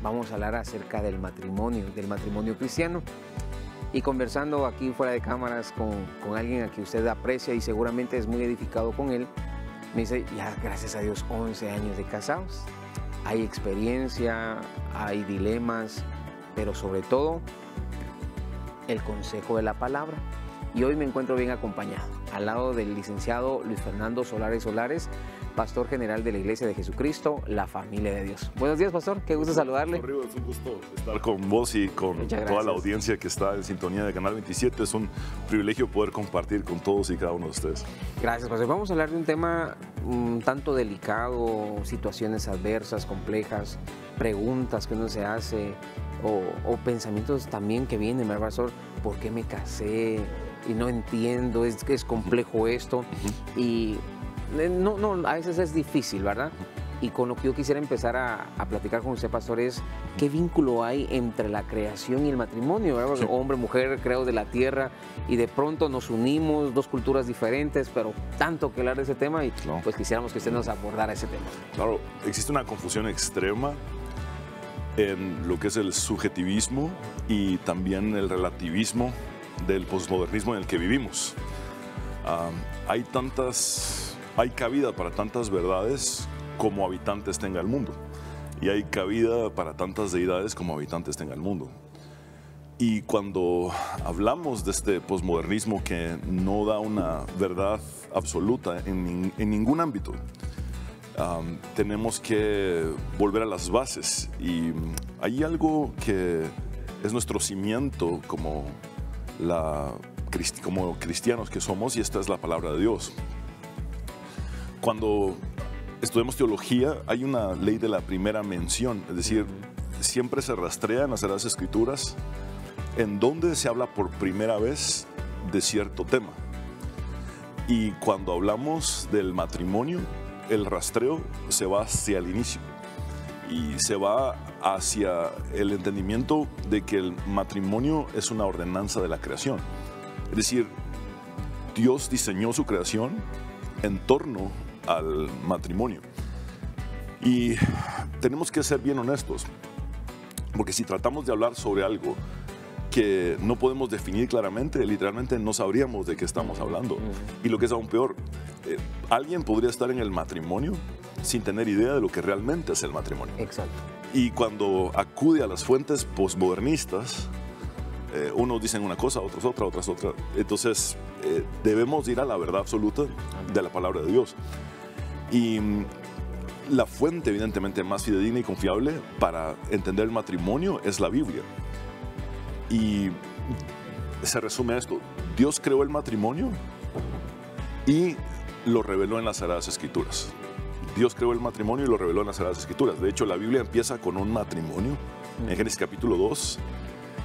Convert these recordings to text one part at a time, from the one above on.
vamos a hablar acerca del matrimonio cristiano. Y conversando aquí fuera de cámaras con alguien a quien usted aprecia y seguramente es muy edificado con él, me dice, ya gracias a Dios, 11 años de casados. Hay experiencia, hay dilemas, pero sobre todo el consejo de la palabra. Y hoy me encuentro bien acompañado, al lado del licenciado Luis Fernando Solares, pastor general de la Iglesia de Jesucristo, la Familia de Dios. Buenos días, pastor, qué gusto saludarle. Es un gusto estar con vos y con toda la audiencia que está en sintonía de Canal 27. Es un privilegio poder compartir con todos y cada uno de ustedes. Gracias, pastor. Vamos a hablar de un tema un tanto delicado, situaciones adversas, complejas, preguntas que uno se hace o pensamientos también que vienen, ¿verdad, pastor? ¿Por qué me casé? Y no entiendo, es complejo esto. Y a veces es difícil, ¿verdad? Y con lo que yo quisiera empezar a platicar con usted, pastor, es qué vínculo hay entre la creación y el matrimonio, ¿verdad? Porque hombre, mujer, creados de la tierra, y de pronto nos unimos, dos culturas diferentes, pero tanto que hablar de ese tema, y pues quisiéramos que usted nos abordara ese tema. Claro, existe una confusión extrema en lo que es el subjetivismo y también el relativismo del posmodernismo en el que vivimos. Hay cabida para tantas verdades como habitantes tenga el mundo, y hay cabida para tantas deidades como habitantes tenga el mundo. Y cuando hablamos de este posmodernismo que no da una verdad absoluta en ningún ámbito, tenemos que volver a las bases, y hay algo que es nuestro cimiento como cristianos que somos, y esta es la palabra de Dios. Cuando estudiamos teología, hay una ley de la primera mención, es decir, siempre se rastrea en las Sagradas Escrituras en donde se habla por primera vez de cierto tema. Y cuando hablamos del matrimonio, el rastreo se va hacia el inicio y se va hacia el entendimiento de que el matrimonio es una ordenanza de la creación. Es decir, Dios diseñó su creación en torno al matrimonio. Y tenemos que ser bien honestos, porque si tratamos de hablar sobre algo que no podemos definir claramente, literalmente no sabríamos de qué estamos hablando. Y lo que es aún peor, alguien podría estar en el matrimonio sin tener idea de lo que realmente es el matrimonio. Exacto. Y cuando acude a las fuentes posmodernistas, unos dicen una cosa, otros otra, otras otra. Entonces, debemos ir a la verdad absoluta de la palabra de Dios. Y la fuente, evidentemente, más fidedigna y confiable para entender el matrimonio es la Biblia. Y se resume a esto: Dios creó el matrimonio y lo reveló en las Sagradas Escrituras. Dios creó el matrimonio y lo reveló en las Sagradas Escrituras. De hecho, la Biblia empieza con un matrimonio en Génesis capítulo 2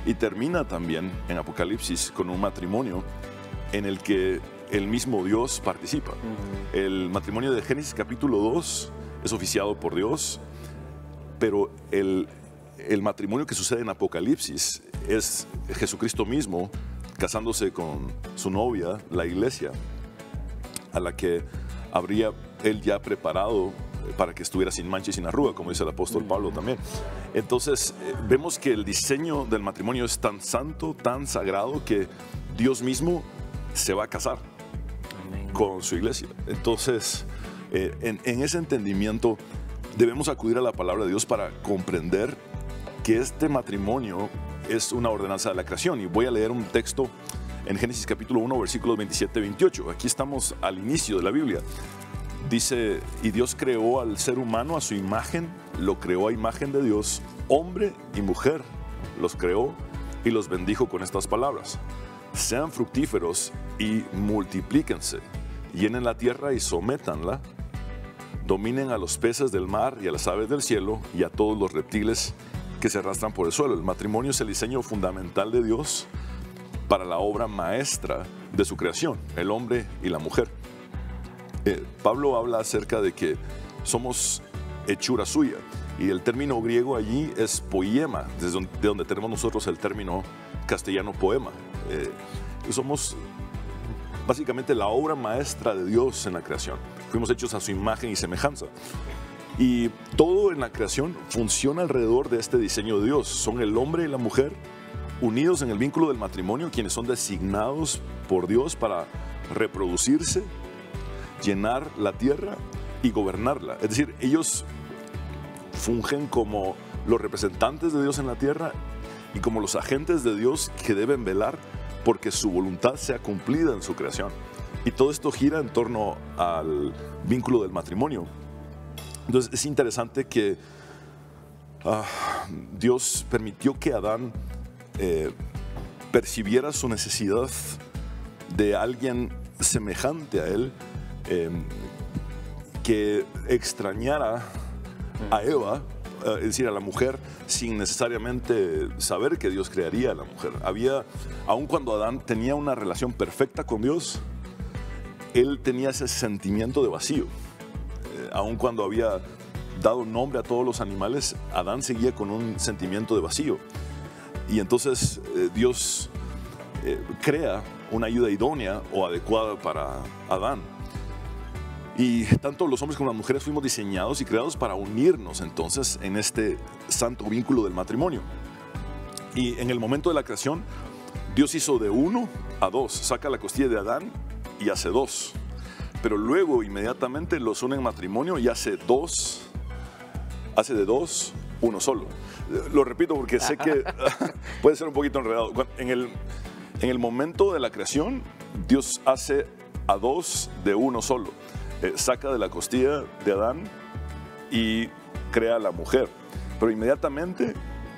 y termina también en Apocalipsis con un matrimonio en el que el mismo Dios participa. El matrimonio de Génesis capítulo 2 es oficiado por Dios, pero el matrimonio que sucede en Apocalipsis es Jesucristo mismo casándose con su novia, la iglesia, a la que habría él ya preparado para que estuviera sin mancha y sin arruga, como dice el apóstol Pablo también. Entonces, vemos que el diseño del matrimonio es tan santo, tan sagrado, que Dios mismo se va a casar con su iglesia. Entonces, en ese entendimiento, debemos acudir a la palabra de Dios para comprender que este matrimonio es una ordenanza de la creación. Y voy a leer un texto en Génesis capítulo 1, versículos 27-28. Aquí estamos al inicio de la Biblia. Dice: y Dios creó al ser humano a su imagen, lo creó a imagen de Dios, hombre y mujer los creó y los bendijo con estas palabras: sean fructíferos y multiplíquense, llenen la tierra y sométanla, dominen a los peces del mar y a las aves del cielo y a todos los reptiles que se arrastran por el suelo. El matrimonio es el diseño fundamental de Dios para la obra maestra de su creación, el hombre y la mujer. Pablo habla acerca de que somos hechura suya, y el término griego allí es poiema, de donde tenemos nosotros el término castellano poema. Somos básicamente la obra maestra de Dios en la creación. Fuimos hechos a su imagen y semejanza. Y todo en la creación funciona alrededor de este diseño de Dios. Son el hombre y la mujer unidos en el vínculo del matrimonio, quienes son designados por Dios para reproducirse, llenar la tierra y gobernarla. Es decir, ellos fungen como los representantes de Dios en la tierra y como los agentes de Dios que deben velar porque su voluntad sea cumplida en su creación. Y todo esto gira en torno al vínculo del matrimonio. Entonces es interesante que Dios permitió que Adán percibiera su necesidad de alguien semejante a él, que extrañara a Eva, es decir, a la mujer, sin necesariamente saber que Dios crearía a la mujer. Aun cuando Adán tenía una relación perfecta con Dios, él tenía ese sentimiento de vacío. Aun cuando había dado nombre a todos los animales, Adán seguía con un sentimiento de vacío. Y entonces Dios crea una ayuda idónea o adecuada para Adán. Y tanto los hombres como las mujeres fuimos diseñados y creados para unirnos entonces en este santo vínculo del matrimonio. Y en el momento de la creación, Dios hizo de 1 a 2, saca la costilla de Adán y hace 2. Pero luego inmediatamente los une en matrimonio y hace de 2 uno solo. Lo repito porque sé que puede ser un poquito enredado. En el momento de la creación, Dios hace a 2 de uno solo. Saca de la costilla de Adán y crea a la mujer. Pero inmediatamente,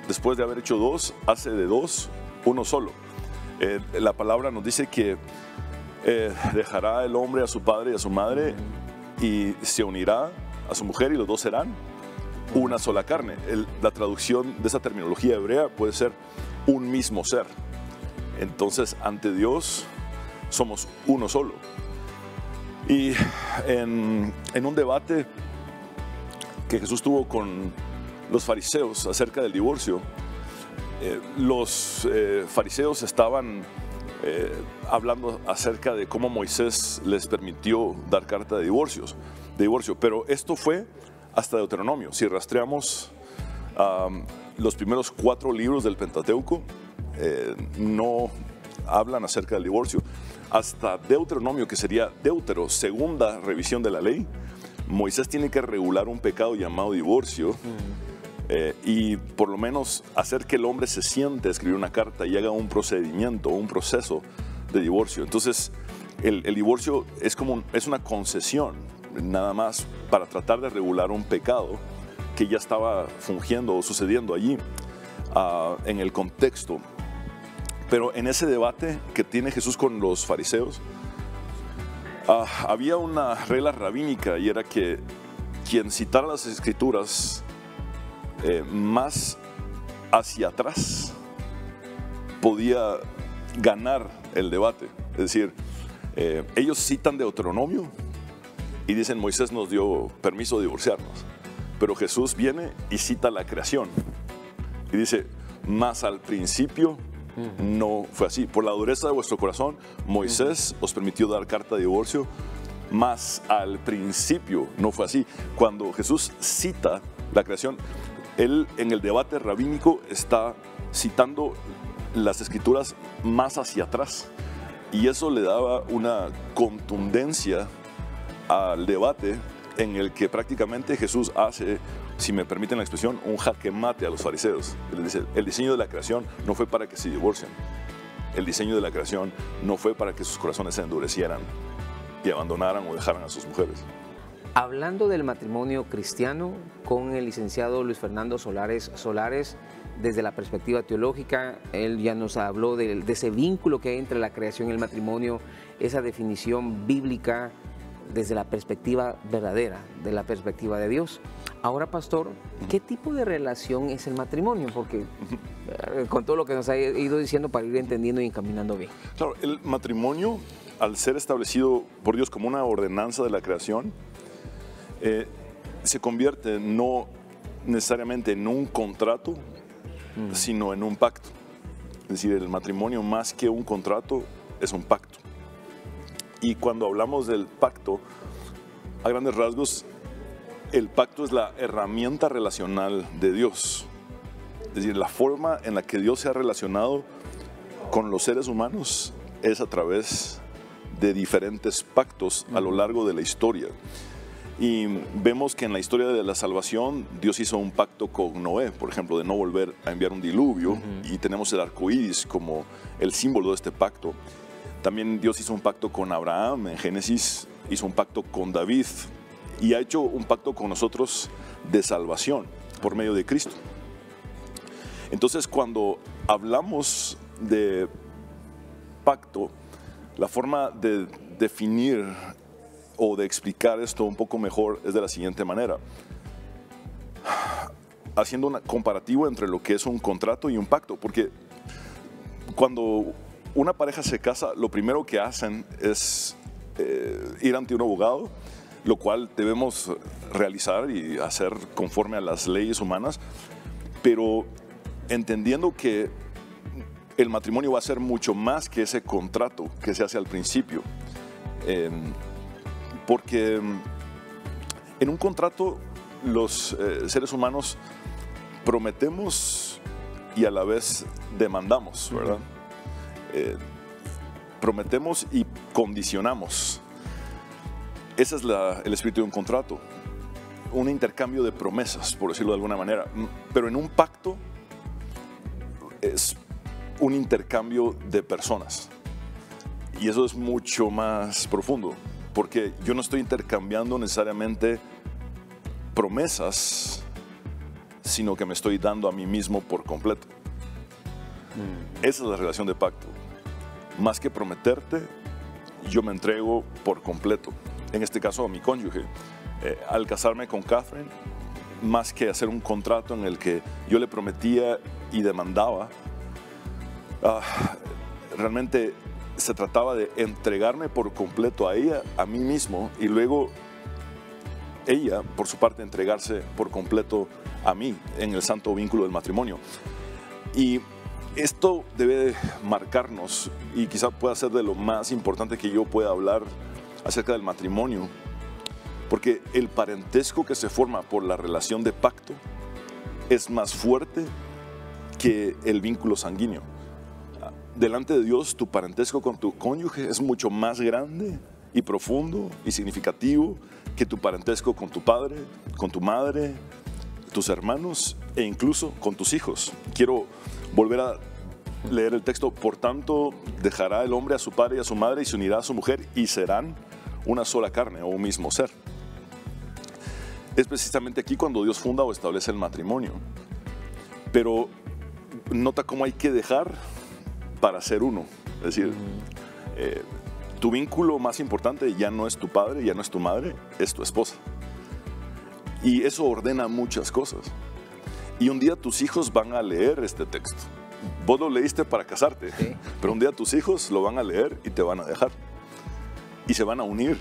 después de haber hecho 2, hace de 2 uno solo. La palabra nos dice que dejará el hombre a su padre y a su madre y se unirá a su mujer y los dos serán una sola carne. La traducción de esa terminología hebrea puede ser un mismo ser. Entonces, ante Dios somos uno solo. Y en un debate que Jesús tuvo con los fariseos acerca del divorcio, los fariseos estaban hablando acerca de cómo Moisés les permitió dar carta de divorcio, pero esto fue hasta Deuteronomio. Si rastreamos los primeros 4 libros del Pentateuco, no hablan acerca del divorcio. Hasta Deuteronomio, que sería Deutero, segunda revisión de la ley, Moisés tiene que regular un pecado llamado divorcio y por lo menos hacer que el hombre se siente, escribir una carta y haga un procedimiento, un proceso de divorcio. Entonces el divorcio es una concesión nada más para tratar de regular un pecado que ya estaba fungiendo o sucediendo allí en el contexto. Pero en ese debate que tiene Jesús con los fariseos, había una regla rabínica y era que quien citara las escrituras más hacia atrás podía ganar el debate. Es decir, ellos citan Deuteronomio y dicen Moisés nos dio permiso de divorciarnos, pero Jesús viene y cita la creación y dice, más al principio no fue así. Por la dureza de vuestro corazón, Moisés os permitió dar carta de divorcio, mas al principio no fue así. Cuando Jesús cita la creación, él en el debate rabínico está citando las escrituras más hacia atrás. Y eso le daba una contundencia al debate en el que prácticamente Jesús hace, si me permiten la expresión, un jaque mate a los fariseos. Él dice, el diseño de la creación no fue para que se divorcien. El diseño de la creación no fue para que sus corazones se endurecieran y abandonaran o dejaran a sus mujeres. Hablando del matrimonio cristiano con el licenciado Luis Fernando Solares, desde la perspectiva teológica, él ya nos habló de ese vínculo que hay entre la creación y el matrimonio, esa definición bíblica desde la perspectiva verdadera, de la perspectiva de Dios. Ahora, pastor, ¿qué tipo de relación es el matrimonio? Porque con todo lo que nos ha ido diciendo para ir entendiendo y encaminando bien. Claro, el matrimonio, al ser establecido por Dios como una ordenanza de la creación, se convierte no necesariamente en un contrato, sino en un pacto. Es decir, el matrimonio más que un contrato es un pacto. Y cuando hablamos del pacto, a grandes rasgos, el pacto es la herramienta relacional de Dios. Es decir, la forma en la que Dios se ha relacionado con los seres humanos es a través de diferentes pactos a lo largo de la historia. Y vemos que en la historia de la salvación, Dios hizo un pacto con Noé, por ejemplo, de no volver a enviar un diluvio, y tenemos el arco iris como el símbolo de este pacto. También Dios hizo un pacto con Abraham, en Génesis hizo un pacto con David, y ha hecho un pacto con nosotros de salvación por medio de Cristo. Entonces, cuando hablamos de pacto, la forma de definir o de explicar esto un poco mejor es de la siguiente manera. Haciendo un comparativo entre lo que es un contrato y un pacto, porque cuando una pareja se casa, lo primero que hacen es ir ante un abogado, lo cual debemos realizar y hacer conforme a las leyes humanas, pero entendiendo que el matrimonio va a ser mucho más que ese contrato que se hace al principio. Porque en un contrato los seres humanos prometemos y a la vez demandamos, ¿verdad? Prometemos y condicionamos. Ese es el espíritu de un contrato, un intercambio de promesas, por decirlo de alguna manera. Pero en un pacto es un intercambio de personas, y eso es mucho más profundo, porque yo no estoy intercambiando necesariamente promesas, sino que me estoy dando a mí mismo por completo. Esa es la relación de pacto. Más que prometerte, yo me entrego por completo. En este caso a mi cónyuge. Al casarme con Catherine, más que hacer un contrato en el que yo le prometía y demandaba, realmente se trataba de entregarme por completo a ella, a mí mismo, y luego ella, por su parte, entregarse por completo a mí en el santo vínculo del matrimonio. Y esto debe marcarnos, y quizá pueda ser de lo más importante que yo pueda hablar acerca del matrimonio, porque el parentesco que se forma por la relación de pacto es más fuerte que el vínculo sanguíneo. Delante de Dios, tu parentesco con tu cónyuge es mucho más grande y profundo y significativo que tu parentesco con tu padre, con tu madre, tus hermanos e incluso con tus hijos. Quiero volver a leer el texto. Por tanto, dejará el hombre a su padre y a su madre y se unirá a su mujer y serán una sola carne o un mismo ser. Es precisamente aquí cuando Dios funda o establece el matrimonio. Pero nota cómo hay que dejar para ser uno. Es decir, tu vínculo más importante ya no es tu padre, ya no es tu madre, es tu esposa. Y eso ordena muchas cosas. Y un día tus hijos van a leer este texto. Vos lo leíste para casarte, sí, pero un día tus hijos lo van a leer y te van a dejar. Y se van a unir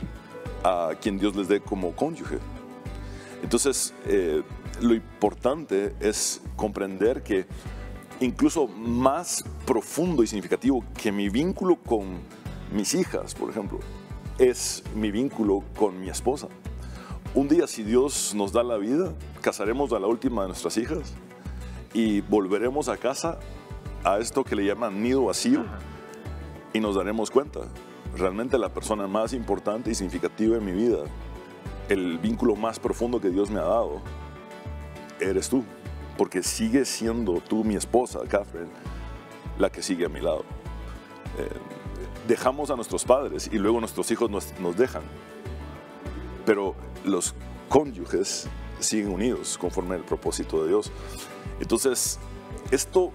a quien Dios les dé como cónyuge. Entonces, lo importante es comprender que incluso más profundo y significativo que mi vínculo con mis hijas, por ejemplo, es mi vínculo con mi esposa. Un día, si Dios nos da la vida, casaremos a la última de nuestras hijas y volveremos a casa, a esto que le llaman nido vacío, y nos daremos cuenta, realmente la persona más importante y significativa en mi vida, el vínculo más profundo que Dios me ha dado, eres tú. Porque sigue siendo tú, mi esposa, Catherine, la que sigue a mi lado. Dejamos a nuestros padres y luego nuestros hijos nos dejan. Pero los cónyuges siguen unidos conforme al propósito de Dios. Entonces, esto,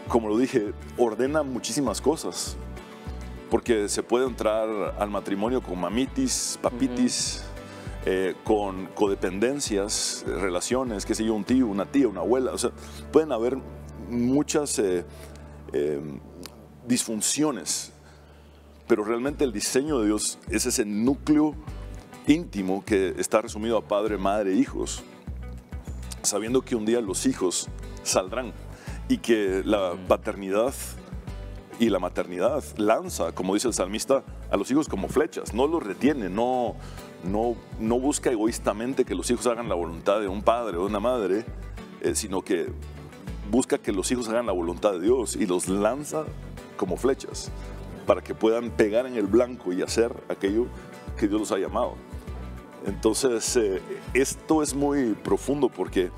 como lo dije, ordena muchísimas cosas. Porque se puede entrar al matrimonio con mamitis, papitis, con codependencias, relaciones, qué sé yo, un tío, una tía, una abuela. O sea, pueden haber muchas disfunciones, pero realmente el diseño de Dios es ese núcleo íntimo que está resumido a padre, madre, hijos, sabiendo que un día los hijos saldrán y que la paternidad y la maternidad lanza, como dice el salmista, a los hijos como flechas, no los retiene, no no busca egoístamente que los hijos hagan la voluntad de un padre o de una madre, sino que busca que los hijos hagan la voluntad de Dios y los lanza como flechas para que puedan pegar en el blanco y hacer aquello que Dios los ha llamado. Entonces, esto es muy profundo porque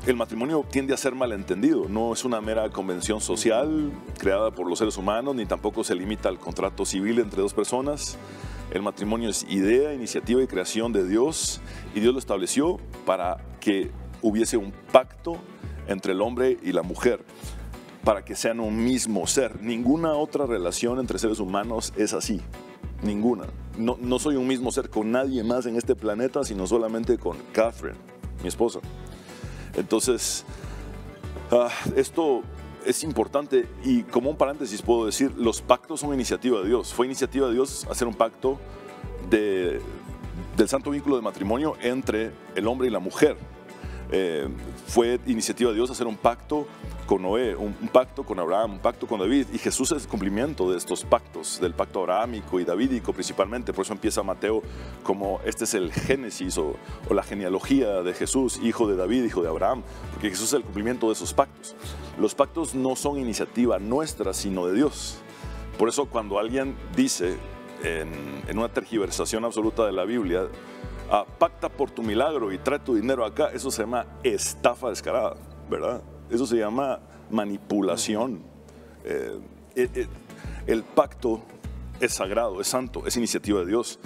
el matrimonio tiende a ser malentendido. No es una mera convención social creada por los seres humanos, ni tampoco se limita al contrato civil entre dos personas. El matrimonio es idea, iniciativa y creación de Dios, y Dios lo estableció para que hubiese un pacto entre el hombre y la mujer, para que sean un mismo ser. Ninguna otra relación entre seres humanos es así. Ninguna. No soy un mismo ser con nadie más en este planeta, sino solamente con Catherine, mi esposa. Entonces, esto es importante, y como un paréntesis puedo decir, los pactos son iniciativa de Dios. Fue iniciativa de Dios hacer un pacto del santo vínculo de matrimonio entre el hombre y la mujer. Fue iniciativa de Dios hacer un pacto con Noé, un pacto con Abraham, un pacto con David, y Jesús es el cumplimiento de estos pactos, del pacto abrahámico y davídico principalmente. Por eso empieza Mateo como este es el génesis o la genealogía de Jesús, hijo de David, hijo de Abraham, porque Jesús es el cumplimiento de esos pactos. Los pactos no son iniciativa nuestra, sino de Dios. Por eso cuando alguien dice en una tergiversación absoluta de la Biblia, pacta por tu milagro y trae tu dinero acá, eso se llama estafa descarada, ¿verdad? Eso se llama manipulación. El pacto es sagrado, es santo, es iniciativa de Dios.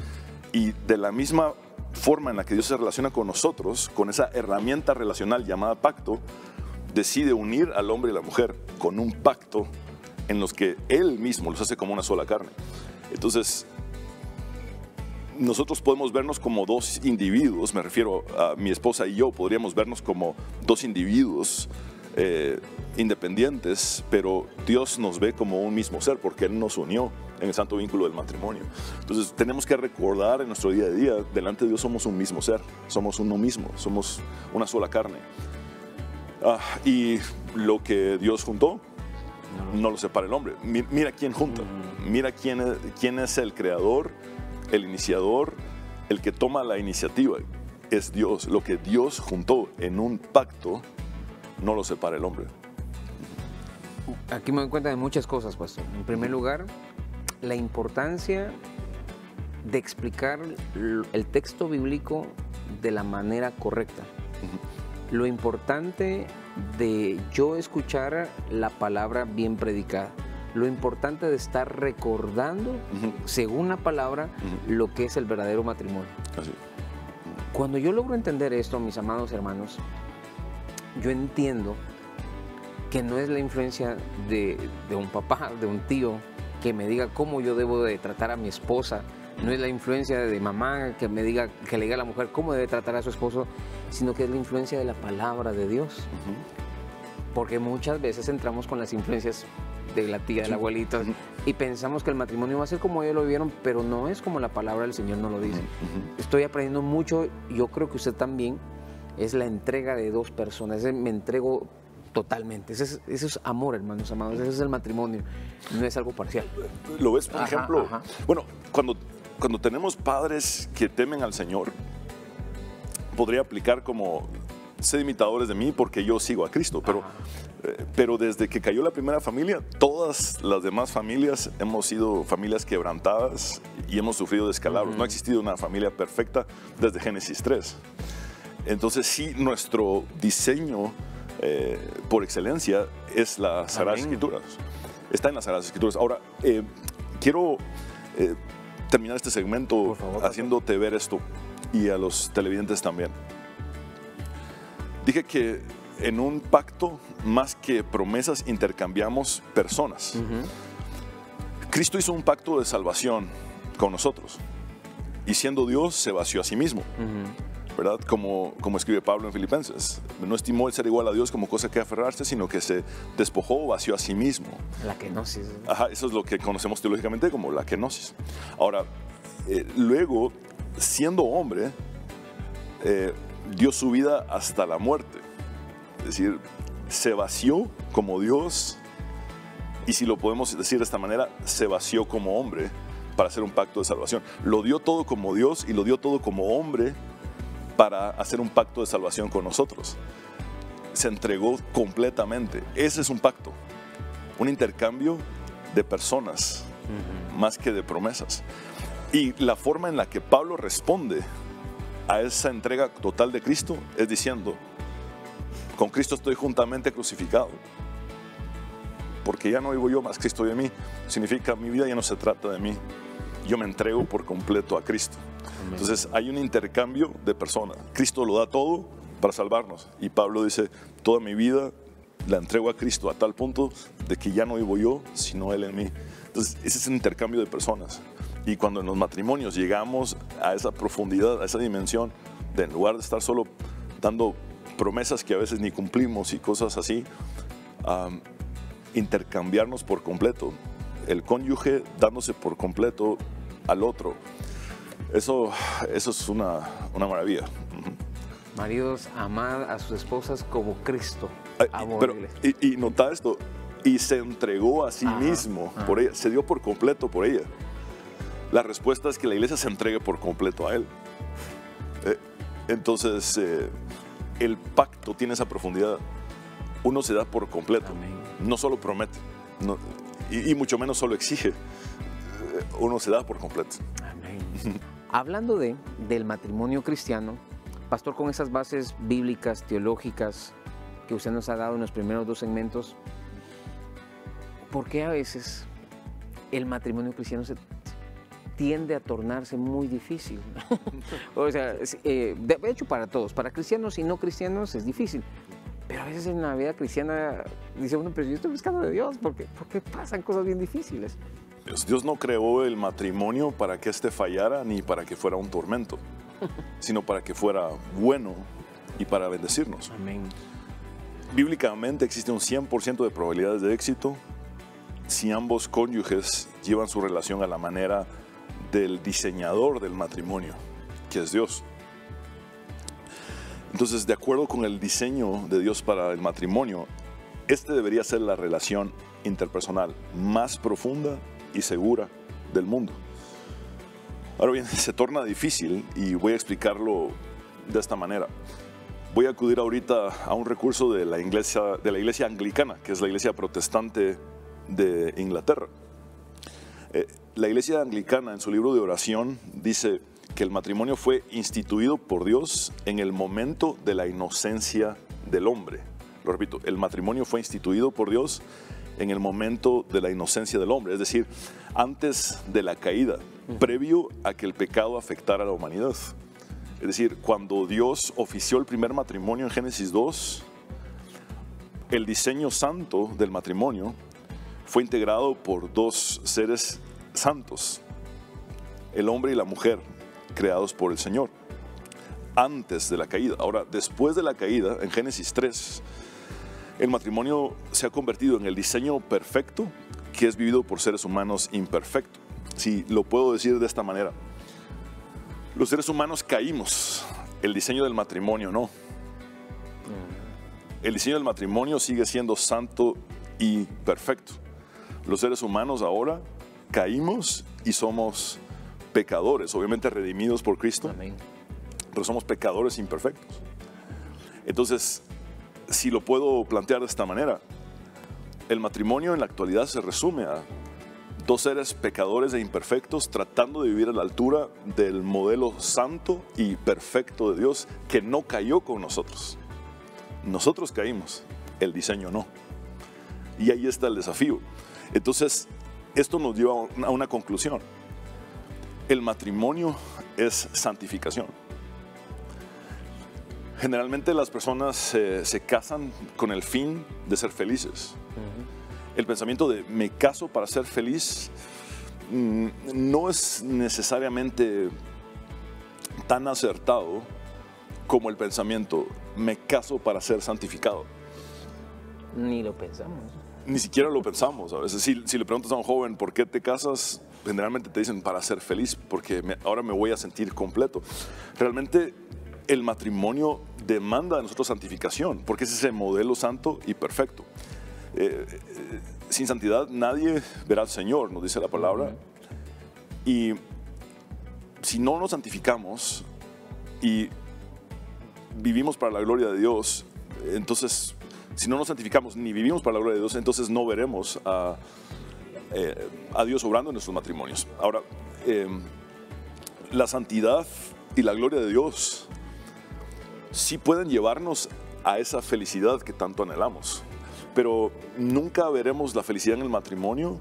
Y de la misma forma en la que Dios se relaciona con nosotros, con esa herramienta relacional llamada pacto, decide unir al hombre y la mujer con un pacto en los que Él mismo los hace como una sola carne. Entonces, nosotros podemos vernos como dos individuos, me refiero a mi esposa y yo, podríamos vernos como dos individuos independientes, pero Dios nos ve como un mismo ser porque Él nos unió en el santo vínculo del matrimonio. Entonces tenemos que recordar en nuestro día a día, delante de Dios somos un mismo ser, somos uno mismo, somos una sola carne. Y lo que Dios juntó, no lo separa el hombre. Mira quién junta, mira quién es el creador, el iniciador, el que toma la iniciativa. Es Dios. Lo que Dios juntó en un pacto, no lo separa el hombre. Aquí me doy cuenta de muchas cosas, pastor. En primer lugar, la importancia de explicar el texto bíblico de la manera correcta. Lo importante de yo escuchar la palabra bien predicada. Lo importante de estar recordando, según la palabra, lo que es el verdadero matrimonio. Así. Cuando yo logro entender esto, mis amados hermanos, yo entiendo que no es la influencia de un papá, de un tío, que me diga cómo yo debo de tratar a mi esposa. No es la influencia de mamá que le diga a la mujer cómo debe tratar a su esposo, sino que es la influencia de la palabra de Dios. Porque muchas veces entramos con las influencias de la tía, del abuelito, y pensamos que el matrimonio va a ser como ellos lo vivieron, pero no es como la palabra del Señor nos lo dice. Estoy aprendiendo mucho, yo creo que usted también, es la entrega de dos personas, me entrego totalmente. Eso es amor, hermanos amados, eso es el matrimonio, no es algo parcial. ¿Lo ves, por ejemplo? Bueno, cuando tenemos padres que temen al Señor, podría aplicar como, sé imitadores de mí porque yo sigo a Cristo, pero desde que cayó la primera familia, todas las demás familias hemos sido familias quebrantadas y hemos sufrido descalabros. No ha existido una familia perfecta desde Génesis 3. Entonces sí, nuestro diseño por excelencia es las Sagradas Escrituras. Está en las Sagradas Escrituras. Ahora, quiero terminar este segmento haciéndote ver esto y a los televidentes también. Dije que en un pacto, más que promesas, intercambiamos personas. Cristo hizo un pacto de salvación con nosotros y siendo Dios se vació a sí mismo. ¿Verdad? Como escribe Pablo en Filipenses, no estimó el ser igual a Dios como cosa que aferrarse, sino que se despojó, vació a sí mismo. La kenosis. Eso es lo que conocemos teológicamente como la kenosis. Ahora, luego, siendo hombre, dio su vida hasta la muerte. Es decir, se vació como Dios, y si lo podemos decir de esta manera, se vació como hombre para hacer un pacto de salvación. Lo dio todo como Dios y lo dio todo como hombre para hacer un pacto de salvación con nosotros. Se entregó completamente. Ese es un pacto, un intercambio de personas, más que de promesas. Y la forma en la que Pablo responde a esa entrega total de Cristo es diciendo: con Cristo estoy juntamente crucificado, porque ya no vivo yo, más Cristo vive en mí. Significa, mi vida ya no se trata de mí, yo me entrego por completo a Cristo. Amén. Entonces hay un intercambio de personas. Cristo lo da todo para salvarnos, y Pablo dice: toda mi vida la entrego a Cristo a tal punto de que ya no vivo yo, sino Él en mí. Entonces ese es un intercambio de personas. Y cuando en los matrimonios llegamos a esa profundidad, a esa dimensión, de en lugar de estar solo dando promesas que a veces ni cumplimos y cosas así, intercambiarnos por completo, el cónyuge dándose por completo al otro, eso es una maravilla. Maridos, amad a sus esposas como Cristo amó pero, la iglesia. y nota esto, y se entregó a sí mismo por ella, se dio por completo por ella. La respuesta es que la iglesia se entregue por completo a Él. Entonces, el pacto tiene esa profundidad. Uno se da por completo. Amén. No solo promete, y mucho menos solo exige. Uno se da por completo. Amén. Hablando del matrimonio cristiano, pastor, con esas bases bíblicas, teológicas que usted nos ha dado en los primeros 2 segmentos, ¿por qué a veces el matrimonio cristiano tiende a tornarse muy difícil? O sea, de hecho para todos, para cristianos y no cristianos es difícil, pero a veces en la vida cristiana dice uno: pero yo estoy buscando de Dios, ¿por qué pasan cosas bien difíciles? Dios no creó el matrimonio para que éste fallara ni para que fuera un tormento, sino para que fuera bueno y para bendecirnos. Amén. Bíblicamente existe un 100% de probabilidades de éxito si ambos cónyuges llevan su relación a la manera del diseñador del matrimonio, que es Dios. Entonces, de acuerdo con el diseño de Dios para el matrimonio, este debería ser la relación interpersonal más profunda y segura del mundo. Ahora bien, se torna difícil y voy a explicarlo de esta manera. Voy a acudir ahorita a un recurso de la iglesia anglicana, que es la iglesia protestante de Inglaterra. La iglesia anglicana, en su libro de oración, dice que el matrimonio fue instituido por Dios en el momento de la inocencia del hombre. Lo repito, el matrimonio fue instituido por Dios en el momento de la inocencia del hombre, es decir, antes de la caída, previo a que el pecado afectara a la humanidad. Es decir, cuando Dios ofició el primer matrimonio en Génesis 2, el diseño santo del matrimonio fue integrado por 2 seres santos, el hombre y la mujer, creados por el Señor, antes de la caída. Ahora, después de la caída, en Génesis 3, el matrimonio se ha convertido en el diseño perfecto que es vivido por seres humanos imperfectos. Si lo puedo decir de esta manera, los seres humanos caímos, el diseño del matrimonio no. El diseño del matrimonio sigue siendo santo y perfecto. Los seres humanos ahora caímos y somos pecadores, obviamente redimidos por Cristo. Amén. Pero somos pecadores imperfectos. Entonces, si lo puedo plantear de esta manera, el matrimonio en la actualidad se resume a 2 seres pecadores e imperfectos tratando de vivir a la altura del modelo santo y perfecto de Dios, que no cayó con nosotros. Nosotros caímos, el diseño no. Y ahí está el desafío. Entonces, esto nos lleva a una conclusión. El matrimonio es santificación. Generalmente las personas se casan con el fin de ser felices. El pensamiento de me caso para ser feliz no es necesariamente tan acertado como el pensamiento me caso para ser santificado. Ni lo pensamos. Ni siquiera lo pensamos. A veces, si le preguntas a un joven por qué te casas, generalmente te dicen para ser feliz, porque ahora me voy a sentir completo. Realmente el matrimonio demanda de nosotros santificación, porque es ese modelo santo y perfecto. Sin santidad nadie verá al Señor, nos dice la palabra. Y si no nos santificamos y vivimos para la gloria de Dios, entonces, si no nos santificamos ni vivimos para la gloria de Dios, entonces no veremos a Dios obrando en nuestros matrimonios. Ahora, la santidad y la gloria de Dios sí pueden llevarnos a esa felicidad que tanto anhelamos, pero nunca veremos la felicidad en el matrimonio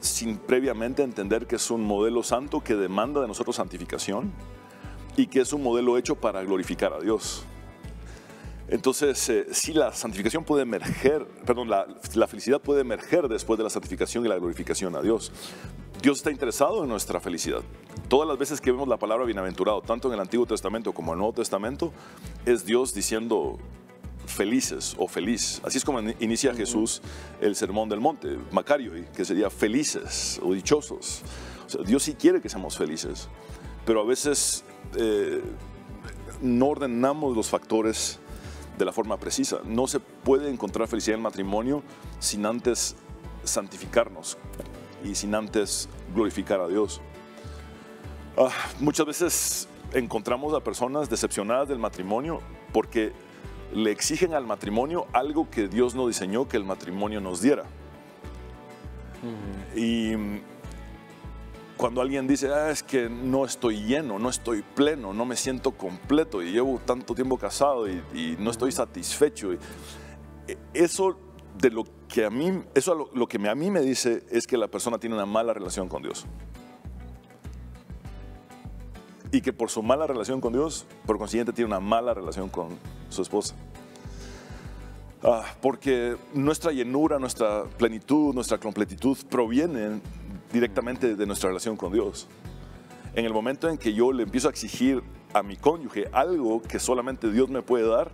sin previamente entender que es un modelo santo que demanda de nosotros santificación y que es un modelo hecho para glorificar a Dios. Entonces, sí, la santificación puede emerger, la felicidad puede emerger después de la santificación y la glorificación a Dios. Dios está interesado en nuestra felicidad. Todas las veces que vemos la palabra bienaventurado, tanto en el Antiguo Testamento como en el Nuevo Testamento, es Dios diciendo felices o feliz. Así es como inicia Jesús el Sermón del Monte, Macario, que sería felices o dichosos. O sea, Dios sí quiere que seamos felices, pero a veces no ordenamos los factores de la forma precisa. No se puede encontrar felicidad en el matrimonio sin antes santificarnos y sin antes glorificar a Dios. Muchas veces encontramos a personas decepcionadas del matrimonio porque le exigen al matrimonio algo que Dios no diseñó que el matrimonio nos diera. Y cuando alguien dice, es que no estoy lleno, no estoy pleno, no me siento completo y llevo tanto tiempo casado y no estoy satisfecho. Eso lo que a mí me dice es que la persona tiene una mala relación con Dios. Y que por su mala relación con Dios, por consiguiente, tiene una mala relación con su esposa. Porque nuestra llenura, nuestra plenitud, nuestra completitud provienen directamente de nuestra relación con Dios. En el momento en que yo le empiezo a exigir a mi cónyuge algo que solamente Dios me puede dar,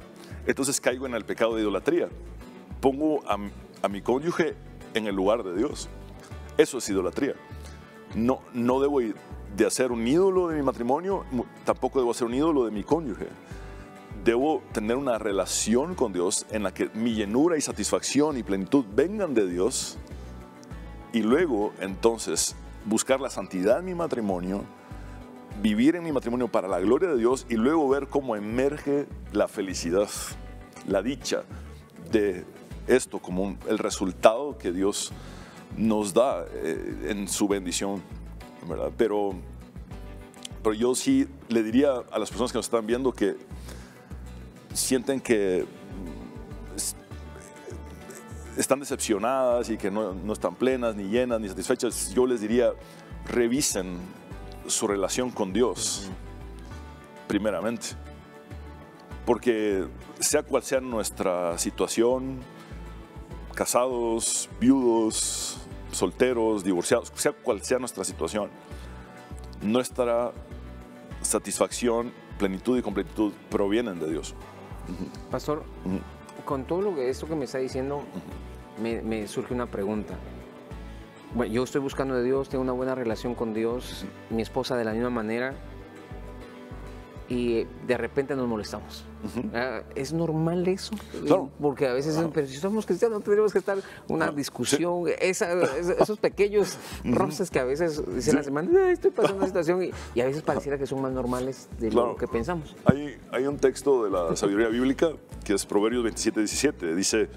entonces caigo en el pecado de idolatría. Pongo a mi cónyuge en el lugar de Dios. Eso es idolatría. No debo de hacer un ídolo de mi matrimonio, tampoco debo hacer un ídolo de mi cónyuge. Debo tener una relación con Dios en la que mi llenura y satisfacción y plenitud vengan de Dios, y luego entonces buscar la santidad en mi matrimonio, vivir en mi matrimonio para la gloria de Dios, y luego ver cómo emerge la felicidad, la dicha de esto como el resultado que Dios nos da en su bendición, ¿verdad? Pero yo sí le diría a las personas que nos están viendo que sienten que están decepcionadas y que no están plenas, ni llenas, ni satisfechas, yo les diría, revisen su relación con Dios, primeramente. Porque sea cual sea nuestra situación, casados, viudos, solteros, divorciados, sea cual sea nuestra situación, nuestra satisfacción, plenitud y completitud provienen de Dios. Pastor, con todo esto que me está diciendo, me surge una pregunta. Bueno, yo estoy buscando de Dios, tengo una buena relación con Dios, mi esposa de la misma manera, y de repente nos molestamos. ¿Es normal eso? Claro. Porque a veces, pero si somos cristianos, tenemos que estar una discusión, esos pequeños roces que a veces dicen la semana, estoy pasando una situación, y a veces pareciera que son más normales de lo que pensamos. Hay un texto de la sabiduría bíblica que es Proverbios 27:17, dice: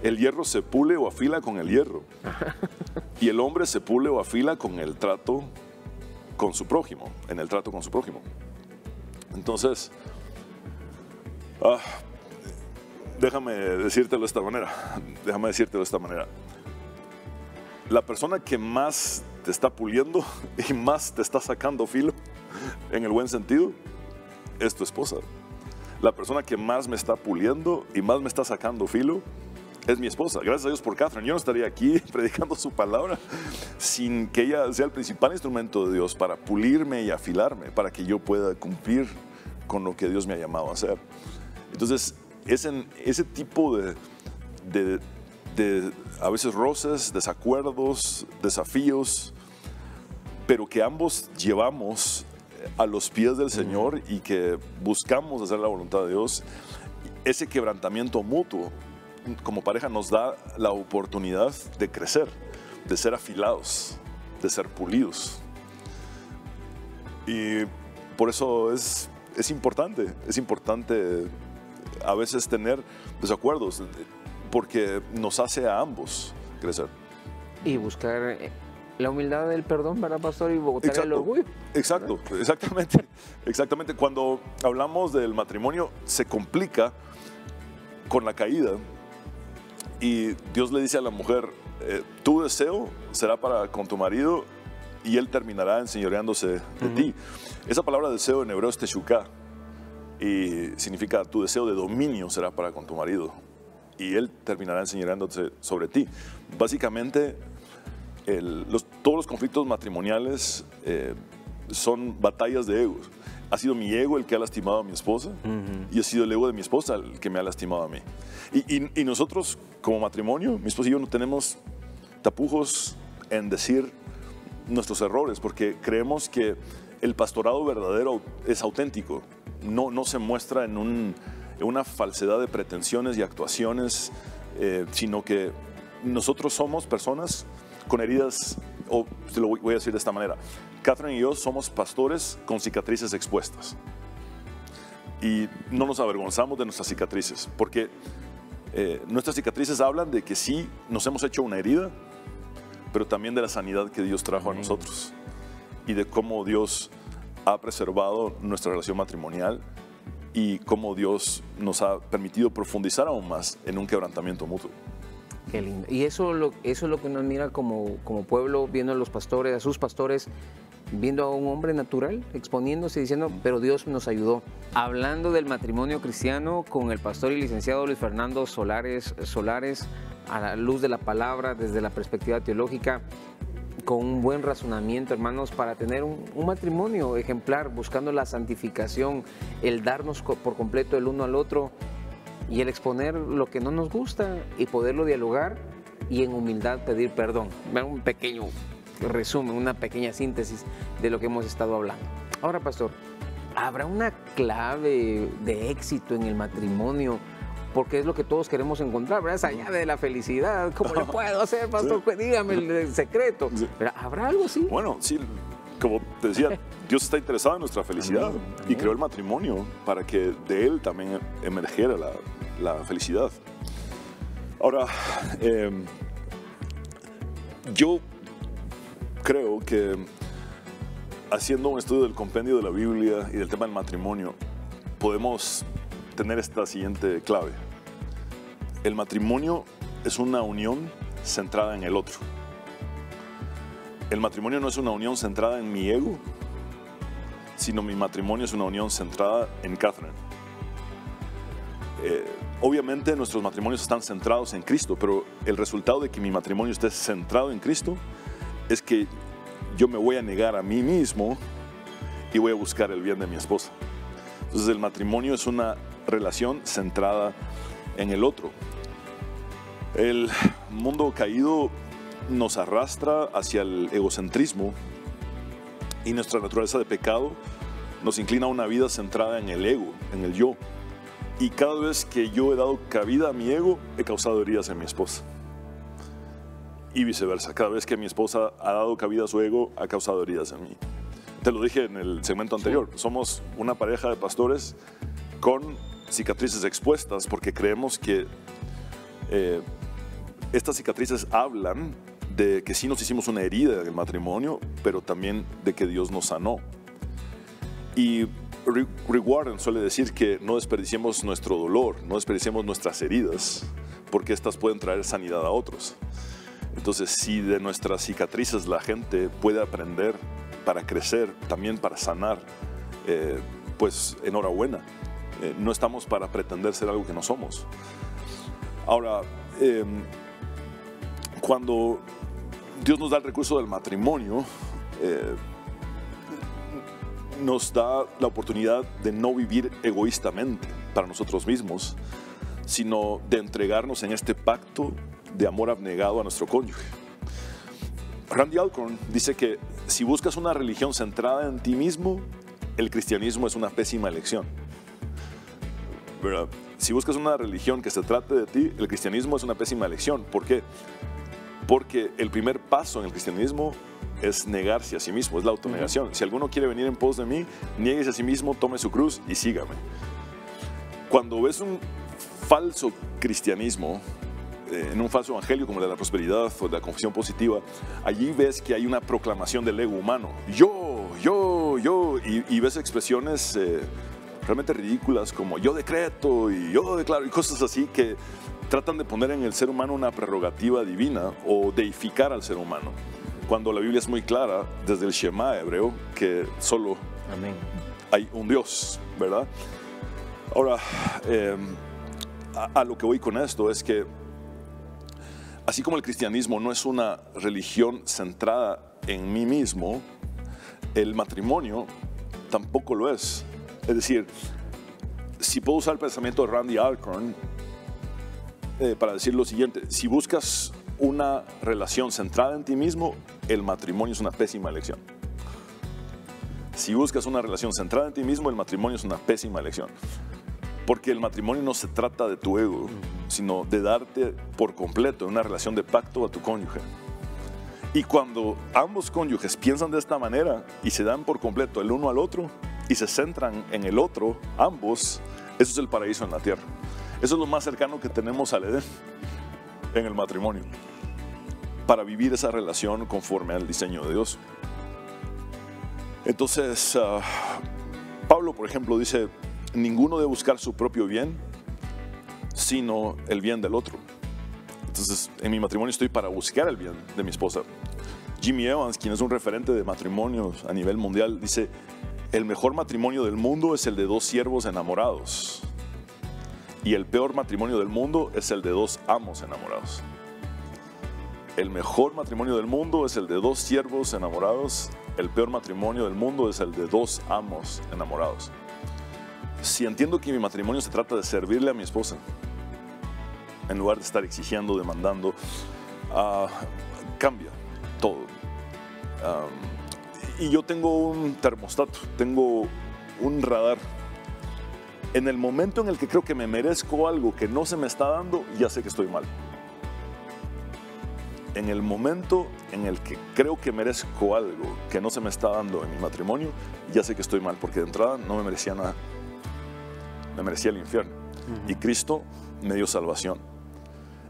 el hierro se pule o afila con el hierro, y el hombre se pule o afila con el trato con su prójimo, en el trato con su prójimo. Entonces, déjame decírtelo de esta manera. La persona que más te está puliendo y más te está sacando filo, en el buen sentido, es tu esposa. La persona que más me está puliendo y más me está sacando filo es mi esposa. Gracias a Dios por Catherine. Yo no estaría aquí predicando su palabra sin que ella sea el principal instrumento de Dios para pulirme y afilarme, para que yo pueda cumplir con lo que Dios me ha llamado a hacer. Entonces, es en ese tipo de a veces roces, desacuerdos, desafíos, pero que ambos llevamos a los pies del Señor y que buscamos hacer la voluntad de Dios. Ese quebrantamiento mutuo como pareja nos da la oportunidad de crecer, de ser afilados, de ser pulidos. Y por eso es importante a veces tener desacuerdos, porque nos hace a ambos crecer. Y buscar la humildad del perdón, ¿verdad, pastor? Y botar el orgullo. Exacto, exactamente. Cuando hablamos del matrimonio, se complica con la caída. Y Dios le dice a la mujer, tu deseo será para con tu marido y él terminará enseñoreándose de ti. Esa palabra deseo en hebreo es teshuká y significa tu deseo de dominio será para con tu marido y él terminará enseñoreándose sobre ti. Básicamente, todos los conflictos matrimoniales son batallas de egos. Ha sido mi ego el que ha lastimado a mi esposa y ha sido el ego de mi esposa el que me ha lastimado a mí. Y nosotros, como matrimonio, mi esposa y yo no tenemos tapujos en decir nuestros errores, porque creemos que el pastorado verdadero es auténtico, no se muestra en una falsedad de pretensiones y actuaciones, sino que nosotros somos personas con heridas, o te lo voy a decir de esta manera, Catherine y yo somos pastores con cicatrices expuestas y no nos avergonzamos de nuestras cicatrices, porque nuestras cicatrices hablan de que sí nos hemos hecho una herida, pero también de la sanidad que Dios trajo a nosotros y de cómo Dios ha preservado nuestra relación matrimonial y cómo Dios nos ha permitido profundizar aún más en un quebrantamiento mutuo. Qué lindo. Y eso es lo que nos mira como pueblo, viendo a los pastores, a sus pastores, viendo a un hombre natural, exponiéndose, diciendo, pero Dios nos ayudó. Hablando del matrimonio cristiano con el pastor y licenciado Luis Fernando Solares, a la luz de la palabra, desde la perspectiva teológica, con un buen razonamiento, hermanos, para tener un matrimonio ejemplar, buscando la santificación, el darnos por completo el uno al otro y el exponer lo que no nos gusta y poderlo dialogar y en humildad pedir perdón. Un pequeño resumen, una pequeña síntesis de lo que hemos estado hablando. Ahora, pastor, ¿habrá una clave de éxito en el matrimonio? Porque es lo que todos queremos encontrar, ¿verdad? Esa llave de la felicidad. ¿Cómo lo puedo hacer, pastor? Sí. Dígame el secreto. Sí. ¿Habrá algo así? Bueno, sí, como te decía, Dios está interesado en nuestra felicidad y creó el matrimonio para que de él también emergiera la felicidad. Ahora, yo creo que haciendo un estudio del compendio de la Biblia y del tema del matrimonio, podemos tener esta siguiente clave. El matrimonio es una unión centrada en el otro. El matrimonio no es una unión centrada en mi ego, sino mi matrimonio es una unión centrada en Catherine. Obviamente nuestros matrimonios están centrados en Cristo, pero el resultado de que mi matrimonio esté centrado en Cristo es que yo me voy a negar a mí mismo y voy a buscar el bien de mi esposa. Entonces el matrimonio es una relación centrada en el otro. El mundo caído nos arrastra hacia el egocentrismo y nuestra naturaleza de pecado nos inclina a una vida centrada en el ego, en el yo. Y cada vez que yo he dado cabida a mi ego, he causado heridas en mi esposa. Y viceversa, cada vez que mi esposa ha dado cabida a su ego, ha causado heridas en mí. Te lo dije en el segmento anterior, somos una pareja de pastores con cicatrices expuestas porque creemos que estas cicatrices hablan de que sí nos hicimos una herida en el matrimonio, pero también de que Dios nos sanó. Y Rick Warren suele decir que no desperdiciemos nuestro dolor, no desperdiciemos nuestras heridas, porque estas pueden traer sanidad a otros. Entonces, si de nuestras cicatrices la gente puede aprender para crecer, también para sanar, pues enhorabuena. No estamos para pretender ser algo que no somos. Ahora, cuando Dios nos da el recurso del matrimonio, nos da la oportunidad de no vivir egoístamente para nosotros mismos, sino de entregarnos en este pacto de amor abnegado a nuestro cónyuge. Randy Alcorn dice que si buscas una religión centrada en ti mismo, el cristianismo es una pésima elección. ¿Verdad? Si buscas una religión que se trate de ti, el cristianismo es una pésima elección. ¿Por qué? Porque el primer paso en el cristianismo es negarse a sí mismo, es la autonegación. Si alguno quiere venir en pos de mí, niéguese a sí mismo, tome su cruz y sígame. Cuando ves un falso cristianismo, en un falso evangelio como el de la prosperidad o de la confesión positiva, allí ves que hay una proclamación del ego humano. Yo, y ves expresiones realmente ridículas como yo decreto y yo declaro y cosas así que tratan de poner en el ser humano una prerrogativa divina o deificar al ser humano. Cuando la Biblia es muy clara, desde el Shema hebreo, que solo Amén. hay un Dios, ¿verdad? Ahora, a lo que voy con esto es que así como el cristianismo no es una religión centrada en mí mismo, el matrimonio tampoco lo es. Es decir, si puedo usar el pensamiento de Randy Alcorn para decir lo siguiente: si buscas una relación centrada en ti mismo, el matrimonio es una pésima elección. Si buscas una relación centrada en ti mismo, el matrimonio es una pésima elección. Porque el matrimonio no se trata de tu ego, sino de darte por completo en una relación de pacto a tu cónyuge. Y cuando ambos cónyuges piensan de esta manera y se dan por completo el uno al otro y se centran en el otro, ambos, eso es el paraíso en la tierra. Eso es lo más cercano que tenemos al Edén en el matrimonio, para vivir esa relación conforme al diseño de Dios. Entonces, Pablo, por ejemplo, dice: ninguno debe buscar su propio bien, sino el bien del otro. Entonces, en mi matrimonio estoy para buscar el bien de mi esposa. Jimmy Evans, quien es un referente de matrimonios a nivel mundial, dice: el mejor matrimonio del mundo es el de dos siervos enamorados, y el peor matrimonio del mundo es el de dos amos enamorados. El mejor matrimonio del mundo es el de dos siervos enamorados, el peor matrimonio del mundo es el de dos amos enamorados. Si entiendo que mi matrimonio se trata de servirle a mi esposa, en lugar de estar exigiendo, demandando, cambia todo. Y yo tengo un termostato, tengo un radar. En el momento en el que creo que me merezco algo que no se me está dando, ya sé que estoy mal. En el momento en el que creo que merezco algo que no se me está dando en mi matrimonio, ya sé que estoy mal, porque de entrada no me merecía nada. Me merecía el infierno. Y Cristo me dio salvación.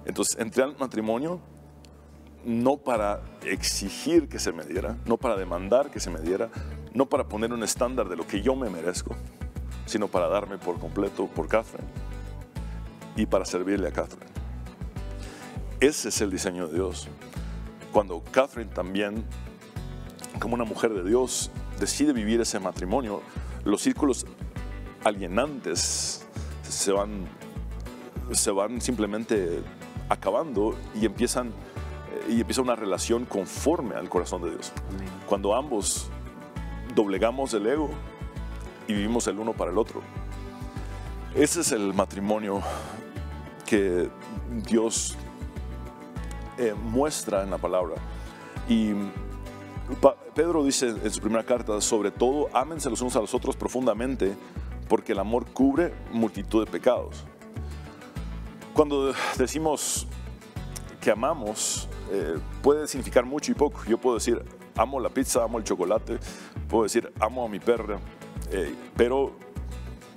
Entonces entré al matrimonio no para exigir que se me diera, no para demandar que se me diera, no para poner un estándar de lo que yo me merezco, sino para darme por completo por Catherine y para servirle a Catherine. Ese es el diseño de Dios. Cuando Catherine también, como una mujer de Dios, decide vivir ese matrimonio, los círculos alienantes se van simplemente acabando y empieza una relación conforme al corazón de Dios. Amén. Cuando ambos doblegamos el ego y vivimos el uno para el otro. Ese es el matrimonio que Dios muestra en la palabra. Y Pedro dice en su primera carta: sobre todo, ámense los unos a los otros profundamente, porque el amor cubre multitud de pecados. Cuando decimos que amamos, puede significar mucho y poco. Yo puedo decir: amo la pizza, amo el chocolate, puedo decir: amo a mi perra, pero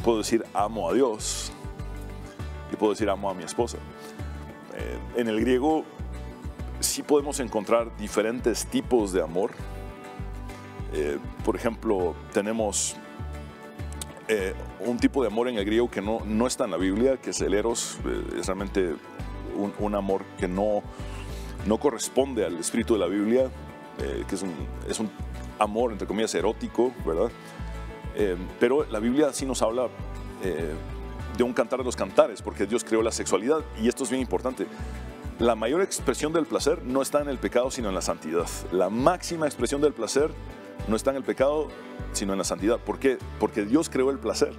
puedo decir: amo a Dios, y puedo decir: amo a mi esposa. En el griego sí podemos encontrar diferentes tipos de amor. Por ejemplo, tenemos un tipo de amor en el griego que no está en la Biblia, que es el eros. Es realmente un amor que no corresponde al espíritu de la Biblia, que es un amor, entre comillas, erótico, ¿verdad? Pero la Biblia sí nos habla de un cantar de los cantares, porque Dios creó la sexualidad, y esto es bien importante. La mayor expresión del placer no está en el pecado, sino en la santidad. La máxima expresión del placer no está en el pecado, sino en la santidad. ¿Por qué? Porque Dios creó el placer.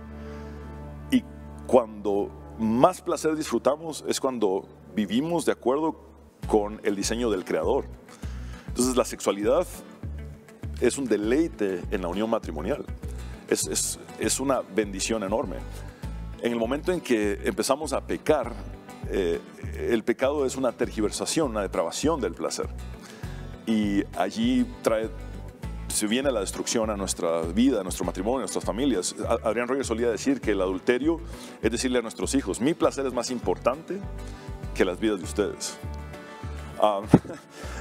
Y cuando más placer disfrutamos es cuando vivimos de acuerdo con el diseño del Creador. Entonces la sexualidad es un deleite en la unión matrimonial. Es una bendición enorme. En el momento en que empezamos a pecar, el pecado es una tergiversación, una depravación del placer. y allí se viene la destrucción a nuestra vida, a nuestro matrimonio, a nuestras familias. Adrián Rogers solía decir que el adulterio es decirle a nuestros hijos, mi placer es más importante que las vidas de ustedes.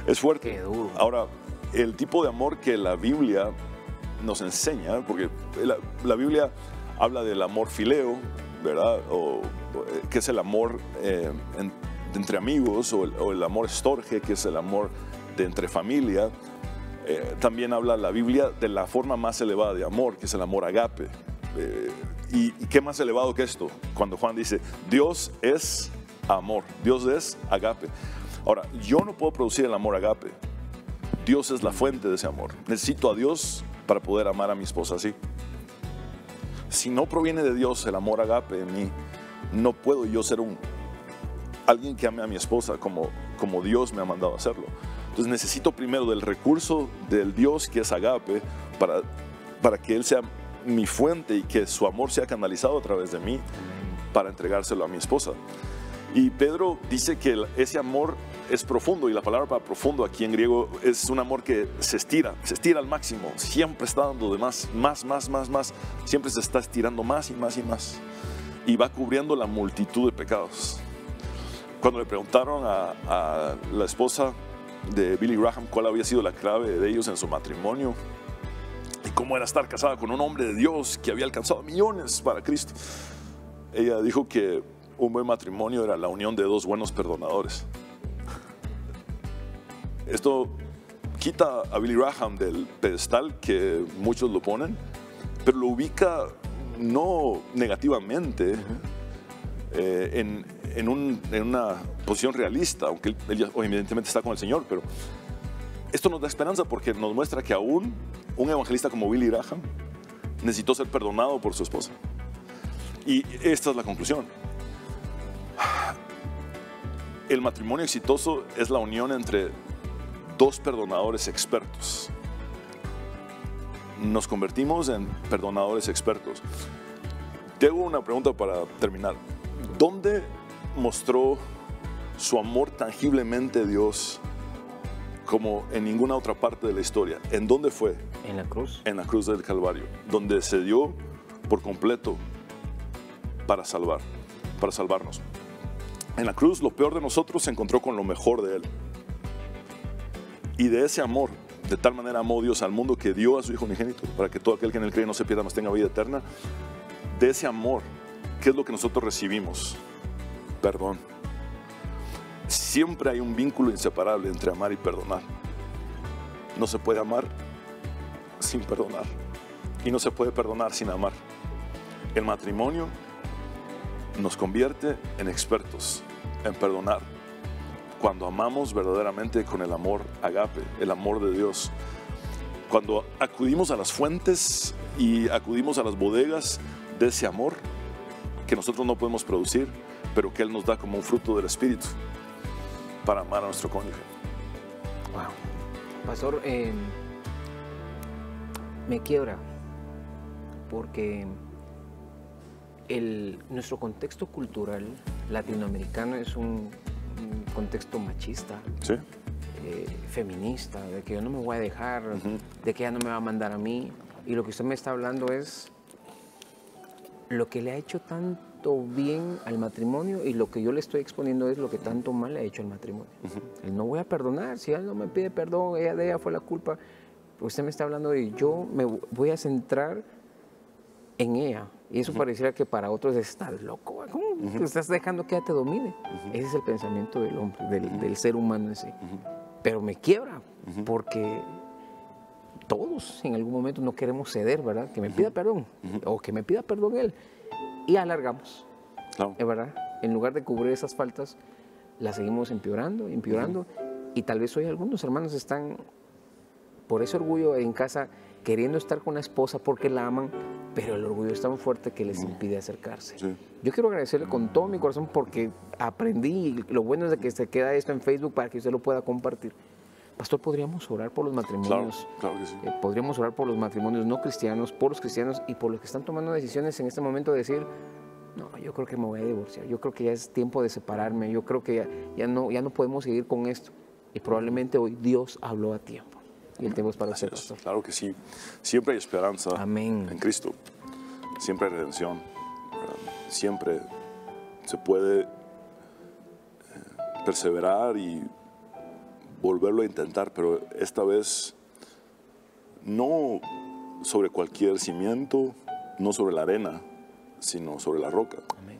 Es fuerte. Qué duro. Ahora, el tipo de amor que la Biblia nos enseña, porque la Biblia habla del amor fileo, ¿verdad? Que es el amor entre amigos, o el amor estorge, que es el amor de entre familia. También habla la Biblia de la forma más elevada de amor, que es el amor agape. ¿Y qué más elevado que esto? Cuando Juan dice, Dios es amor, Dios es agape. Ahora, yo no puedo producir el amor agape. Dios es la fuente de ese amor. Necesito a Dios para poder amar a mi esposa así. Si no proviene de Dios el amor agape en mí, no puedo yo ser alguien que ame a mi esposa como Dios me ha mandado a hacerlo. Entonces necesito primero del recurso del Dios que es agape para que Él sea mi fuente y que su amor sea canalizado a través de mí para entregárselo a mi esposa. Y Pedro dice que ese amor es profundo, y la palabra para profundo aquí en griego es un amor que se estira al máximo, siempre está dando de más, siempre se está estirando más y más y más, y va cubriendo la multitud de pecados. Cuando le preguntaron a la esposa de Billy Graham cuál había sido la clave de ellos en su matrimonio y cómo era estar casada con un hombre de Dios que había alcanzado millones para Cristo, ella dijo que un buen matrimonio era la unión de dos buenos perdonadores. Esto quita a Billy Graham del pedestal que muchos lo ponen, pero lo ubica no negativamente en una posición realista, aunque él ya evidentemente está con el Señor, pero esto nos da esperanza porque nos muestra que aún un evangelista como Billy Graham necesitó ser perdonado por su esposa. Y esta es la conclusión. El matrimonio exitoso es la unión entre dos perdonadores expertos. Nos convertimos en perdonadores expertos. Te hago una pregunta para terminar. ¿Dónde mostró su amor tangiblemente Dios como en ninguna otra parte de la historia? ¿En dónde fue? En la cruz. En la cruz del Calvario, donde se dio por completo para salvarnos. En la cruz, lo peor de nosotros se encontró con lo mejor de Él. Y de ese amor, de tal manera amó Dios al mundo que dio a su Hijo unigénito, para que todo aquel que en Él cree no se pierda, mas tenga vida eterna. De ese amor, ¿qué es lo que nosotros recibimos? Perdón. Siempre hay un vínculo inseparable entre amar y perdonar. No se puede amar sin perdonar. Y no se puede perdonar sin amar. El matrimonio nos convierte en expertos en perdonar cuando amamos verdaderamente con el amor agape, el amor de Dios. Cuando acudimos a las fuentes y acudimos a las bodegas de ese amor que nosotros no podemos producir, pero que Él nos da como un fruto del Espíritu para amar a nuestro cónyuge. Wow. Pastor, me quiebra porque nuestro contexto cultural latinoamericano es un contexto machista, ¿Sí? feminista, de que yo no me voy a dejar, de que ella no me va a mandar a mí. Y lo que usted me está hablando es lo que le ha hecho tanto bien al matrimonio, y lo que yo le estoy exponiendo es lo que tanto mal le ha hecho al matrimonio. El no voy a perdonar, si él no me pide perdón, de ella fue la culpa. Usted me está hablando de yo me voy a centrar en ella. Y eso pareciera que para otros es, estás loco, ¿cómo te estás dejando que ella te domine? Ese es el pensamiento del hombre, del ser humano en sí. Pero me quiebra, porque todos en algún momento no queremos ceder, ¿verdad? Que me pida perdón, o que me pida perdón él. Y alargamos, Claro. ¿verdad? En lugar de cubrir esas faltas, las seguimos empeorando. Y tal vez hoy algunos hermanos están, por ese orgullo en casa, queriendo estar con la esposa porque la aman, pero el orgullo es tan fuerte que les impide acercarse. Sí. Yo quiero agradecerle con todo mi corazón porque aprendí, y lo bueno es de que se queda esto en Facebook para que usted lo pueda compartir. Pastor, ¿podríamos orar por los matrimonios? Claro que sí. Podríamos orar por los matrimonios no cristianos, por los cristianos y por los que están tomando decisiones en este momento de decir, no, yo creo que me voy a divorciar, yo creo que ya es tiempo de separarme, yo creo que ya no podemos seguir con esto. Y probablemente hoy Dios habló a tiempo. Y el tiempo es para usted, pastor. Claro que sí. Siempre hay esperanza Amén. en Cristo. Siempre hay redención. Siempre se puede perseverar y volverlo a intentar, pero esta vez no sobre cualquier cimiento, no sobre la arena, sino sobre la roca. Amén.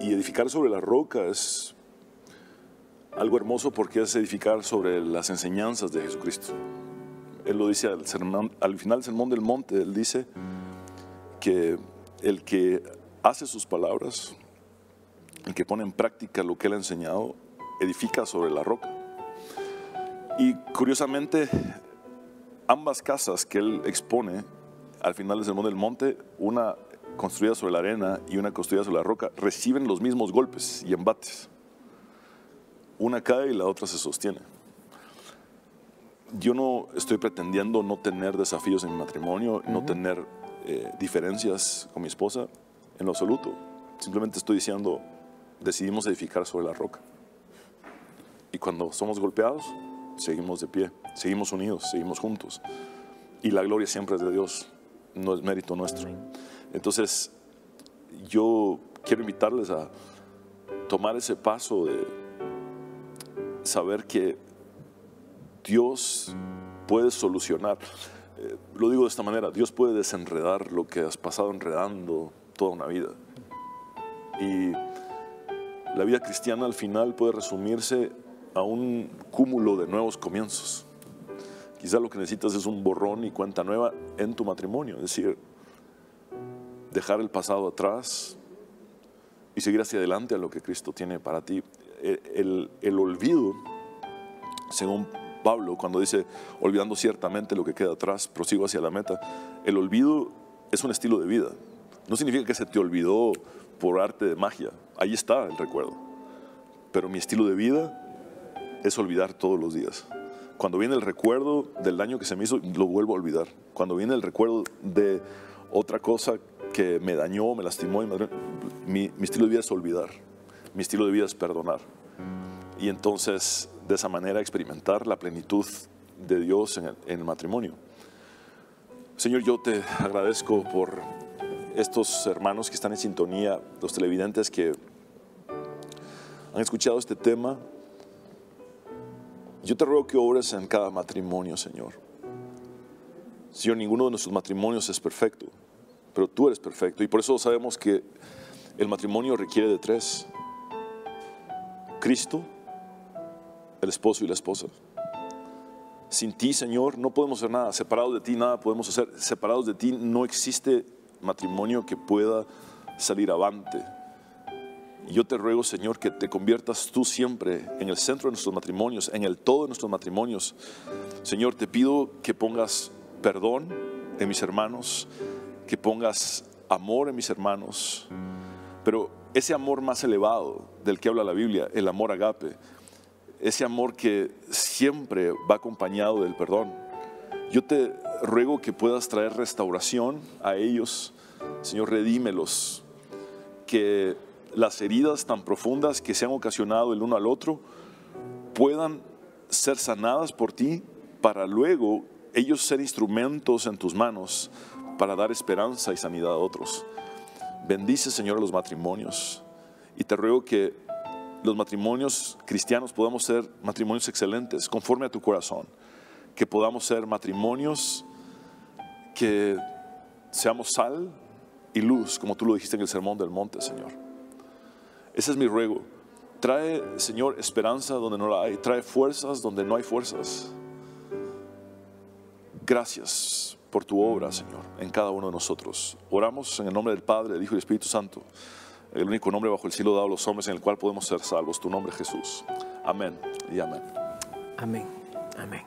Y edificar sobre la roca es algo hermoso porque es edificar sobre las enseñanzas de Jesucristo. Él lo dice al final del Sermón del Monte, él dice que el que hace sus palabras, el que pone en práctica lo que él ha enseñado, edifica sobre la roca. Y curiosamente, ambas casas que él expone al final del Sermón del Monte, una construida sobre la arena y una construida sobre la roca, reciben los mismos golpes y embates. Una cae y la otra se sostiene. Yo no estoy pretendiendo no tener desafíos en mi matrimonio, no tener diferencias con mi esposa, en lo absoluto. Simplemente estoy diciendo, decidimos edificar sobre la roca. Y cuando somos golpeados, seguimos de pie, seguimos unidos, seguimos juntos. Y la gloria siempre es de Dios, no es mérito nuestro. Entonces, yo quiero invitarles a tomar ese paso de saber que Dios puede solucionar. Lo digo de esta manera, Dios puede desenredar lo que has pasado enredando toda una vida. Y la vida cristiana al final puede resumirse a un cúmulo de nuevos comienzos. Quizá lo que necesitas es un borrón y cuenta nueva en tu matrimonio, es decir, dejar el pasado atrás y seguir hacia adelante a lo que Cristo tiene para ti. El olvido, según Pablo, cuando dice, olvidando ciertamente lo que queda atrás, prosigo hacia la meta, el olvido es un estilo de vida. No significa que se te olvidó por arte de magia, ahí está el recuerdo. Pero mi estilo de vida es olvidar todos los días. Cuando viene el recuerdo del daño que se me hizo, lo vuelvo a olvidar. Cuando viene el recuerdo de otra cosa que me dañó, me lastimó, mi estilo de vida es olvidar. Mi estilo de vida es perdonar. Y entonces, de esa manera, experimentar la plenitud de Dios en el matrimonio. Señor, yo te agradezco por estos hermanos que están en sintonía, los televidentes que han escuchado este tema. Yo te ruego que obres en cada matrimonio, Señor. Señor, ninguno de nuestros matrimonios es perfecto, pero tú eres perfecto. Y por eso sabemos que el matrimonio requiere de tres: Cristo, el esposo y la esposa. Sin ti, Señor, no podemos hacer nada. Separados de ti, nada podemos hacer. Separados de ti, no existe matrimonio que pueda salir avante. Y yo te ruego, Señor, que te conviertas tú siempre en el centro de nuestros matrimonios, en el todo de nuestros matrimonios. Señor, te pido que pongas perdón en mis hermanos, que pongas amor en mis hermanos, pero ese amor más elevado del que habla la Biblia, el amor agape, ese amor que siempre va acompañado del perdón. Yo te ruego que puedas traer restauración a ellos, Señor, redímelos, que las heridas tan profundas que se han ocasionado el uno al otro puedan ser sanadas por ti, para luego ellos ser instrumentos en tus manos para dar esperanza y sanidad a otros. Bendice, Señor, a los matrimonios, y te ruego que los matrimonios cristianos podamos ser matrimonios excelentes, conforme a tu corazón, que podamos ser matrimonios que seamos sal y luz, como tú lo dijiste en el Sermón del Monte, Señor. Ese es mi ruego. Trae, Señor, esperanza donde no la hay, trae fuerzas donde no hay fuerzas. Gracias por tu obra, Señor, en cada uno de nosotros. Oramos en el nombre del Padre, del Hijo y del Espíritu Santo, el único nombre bajo el cielo dado a los hombres en el cual podemos ser salvos. Tu nombre, Jesús. Amén y amén. Amén. Amén.